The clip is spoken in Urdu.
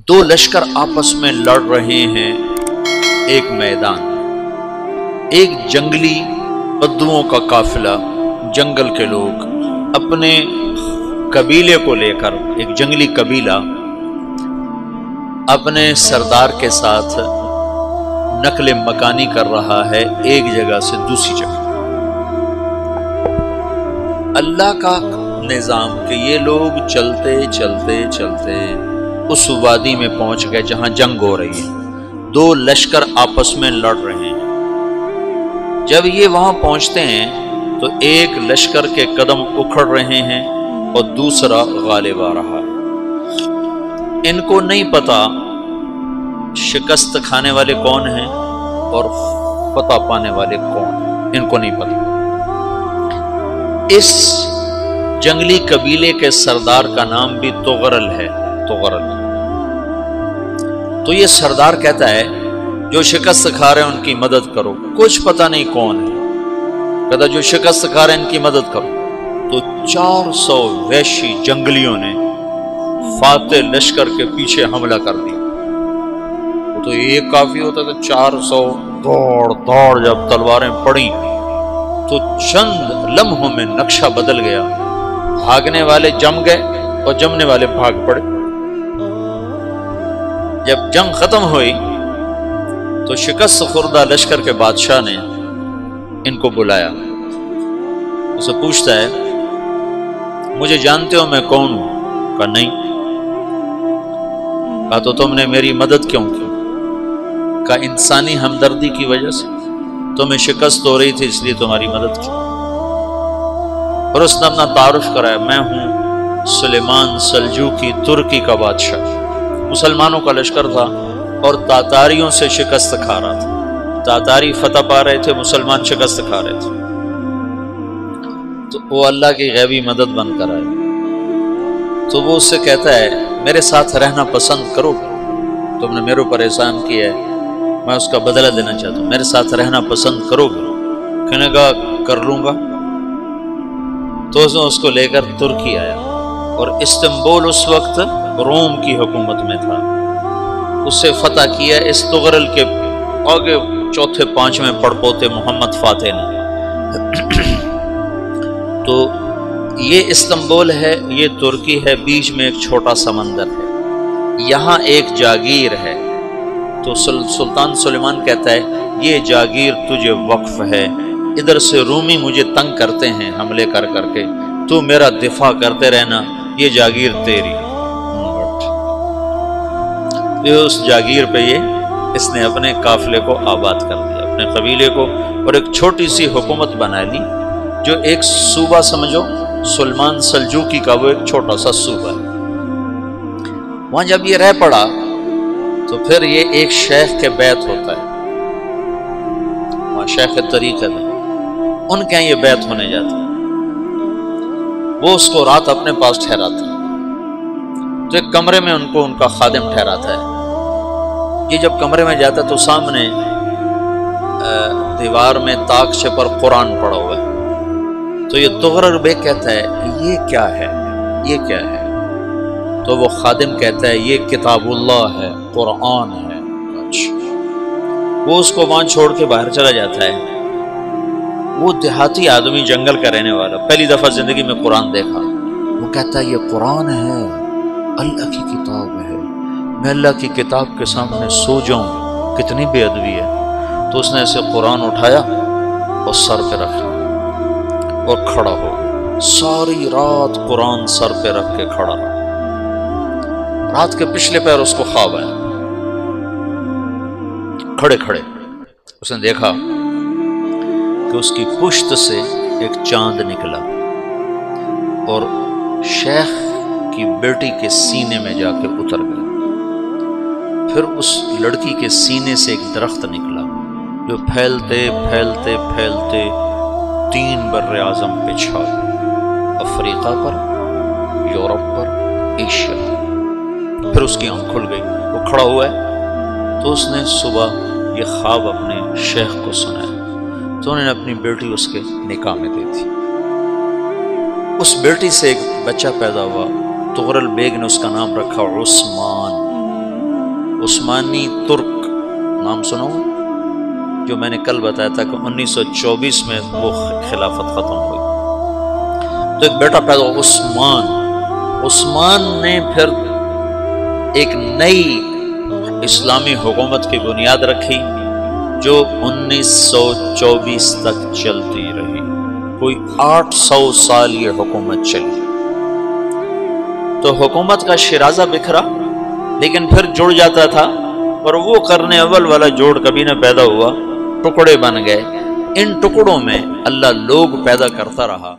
دو لشکر آپس میں لڑ رہے ہیں ایک میدان میں۔ ایک جنگلی بدوؤں کا قافلہ، جنگل کے لوگ اپنے قبیلے کو لے کر، ایک جنگلی قبیلہ اپنے سردار کے ساتھ نقل مکانی کر رہا ہے ایک جگہ سے دوسری جگہ۔ اللہ کا نظام کہ یہ لوگ چلتے چلتے چلتے اس وادی میں پہنچ گئے جہاں جنگ ہو رہی ہے، دو لشکر آپس میں لڑ رہے ہیں۔ جب یہ وہاں پہنچتے ہیں تو ایک لشکر کے قدم اکھڑ رہے ہیں اور دوسرا غالب آ رہا ہے۔ ان کو نہیں پتا شکست کھانے والے کون ہیں اور فتح پانے والے کون ہیں، ان کو نہیں پتا۔ اس جنگلی قبیلے کے سردار کا نام بھی تغرل ہے، تغرل۔ تو یہ سردار کہتا ہے جو شکست کھا رہے ہیں ان کی مدد کرو، کچھ پتہ نہیں کون ہے، کہتا جو شکست کھا رہے ہیں ان کی مدد کرو۔ تو 400 وحشی جنگلیوں نے فاتح لشکر کے پیچھے حملہ کر دیا۔ وہ تو ایک کافی ہوتا تھا، 400 دوڑ دوڑ جب تلواریں پڑیں تو چند لمحوں میں نقشہ بدل گیا، بھاگنے والے جم گئے اور جمنے والے بھاگ پڑے۔ جب جنگ ختم ہوئی تو شکست خوردہ لشکر کے بادشاہ نے ان کو بلایا، اسے پوچھتا ہے مجھے جانتے ہو میں کون ہوں؟ کہا نہیں۔ کہا تو تم نے میری مدد کیوں کی؟ کہا انسانی ہمدردی کی وجہ سے، تمہیں شکست ہو رہی تھی اس لیے تمہاری مدد کی۔ اور اس نے اپنا تعارف کرایا، میں ہوں سلیمان سلجوقی ترکی کا بادشاہ۔ مسلمانوں کا لشکر تھا اور تاتاریوں سے شکست کھا رہا تھا، تاتاری فتح پا رہے تھے، مسلمان شکست کھا رہے تھے۔ تو وہ اللہ کی غیبی مدد بن کر آئے۔ تو وہ اس سے کہتا ہے میرے ساتھ رہنا پسند کرو، تم نے میرے اوپر احسان کیا ہے، میں اس کا بدلہ دینا چاہتا ہوں، میرے ساتھ رہنا پسند کرو گے؟ کہنے کا کر لوں گا۔ تو اس کو لے کر ترکی آیا، اور استنبول اس وقت روم کی حکومت میں تھا، اسے فتح کیا اس تغرل کے آگے چوتھے پانچویں پڑپوتے محمد فاتح نے۔ تو یہ استنبول ہے، یہ ترکی ہے، بیچ میں ایک چھوٹا سمندر ہے، یہاں ایک جاگیر ہے۔ تو سلطان سلیمان کہتا ہے یہ جاگیر تجھے وقف ہے، ادھر سے رومی مجھے تنگ کرتے ہیں حملے کر کر کے، تو میرا دفاع کرتے رہنا، یہ جاگیر تیری۔ اس جاگیر پہ اس نے اپنے قافلے کو آباد کر دیا، اپنے قبیلے کو، اور ایک چھوٹی سی حکومت بنا لی، جو ایک صوبہ سمجھو سلیمان سلجوقی کا، وہ ایک چھوٹا سا صوبہ ہے۔ وہاں جب یہ رہ پڑا تو پھر یہ ایک شیخ کے بیت ہوتا ہے، وہاں شیخ طریقت ہے، ان کے یہاں یہ بیت ہونے جاتا ہے، وہ اس کو رات اپنے پاس ٹھہراتا ہے، تو ایک کمرے میں ان کو ان کا خادم ٹھہراتا ہے۔ یہ جب کمرے میں جاتا ہے تو سامنے دیوار میں تاکچے پر قرآن پڑا ہوا ہے۔ تو یہ تغرل بیگ کہتا ہے یہ کیا ہے، یہ کیا ہے؟ تو وہ خادم کہتا ہے یہ کتاب اللہ ہے، قرآن ہے۔ وہ اس کو وہاں چھوڑ کے باہر چلا جاتا ہے۔ وہ دیہاتی آدمی، جنگل کا رہنے والا، پہلی دفعہ زندگی میں قرآن دیکھا، وہ کہتا ہے یہ قرآن ہے، اللہ کی کتاب ہے، میں اللہ کی کتاب کے سامنے سو جاؤں، کتنی بے ادبی ہے۔ تو اس نے ایسے قرآن اٹھایا اور سر پہ رکھا اور کھڑا ہو گیا، ساری رات قرآن سر پہ رکھ کے کھڑا رہا۔ رات کے پچھلے پہر اس کو خواب آیا، کھڑے کھڑے اس نے دیکھا کہ اس کی پشت سے ایک چاند نکلا اور شیخ کی بیٹی کے سینے میں جا کے اتر گیا۔ پھر اس لڑکی کے سینے سے ایک درخت نکلا جو پھیلتے پھیلتے پھیلتے 3 بر اعظم پہ چھا گیا، افریقہ پر، یورپ پر، ایشیا پر۔ پھر اس کی آنکھ کھل گئی، وہ کھڑا ہوا ہے۔ تو اس نے صبح یہ خواب اپنے شیخ کو سنایا، تو انہوں نے اپنی بیٹی اس کے نکاح میں دی تھی۔ اس بیٹی سے ایک بچہ پیدا ہوا، تغرل بیگ نے اس کا نام رکھا عثمان۔ عثمانی ترک نام سنو، جو میں نے کل بتایا تھا کہ 1924 میں وہ خلافت ختم ہوئی، تو ایک بیٹا پیدا ہوا عثمان نے پھر ایک نئی اسلامی حکومت کی بنیاد رکھی جو 1924 تک چلتی رہی، کوئی 800 سال یہ حکومت چلی۔ تو حکومت کا شیرازہ بکھرا لیکن پھر جڑ جاتا تھا، اور وہ قرن اول والا جوڑ کبھی نہ پیدا ہوا، ٹکڑے بن گئے۔ ان ٹکڑوں میں اللہ لوگ پیدا کرتا رہا۔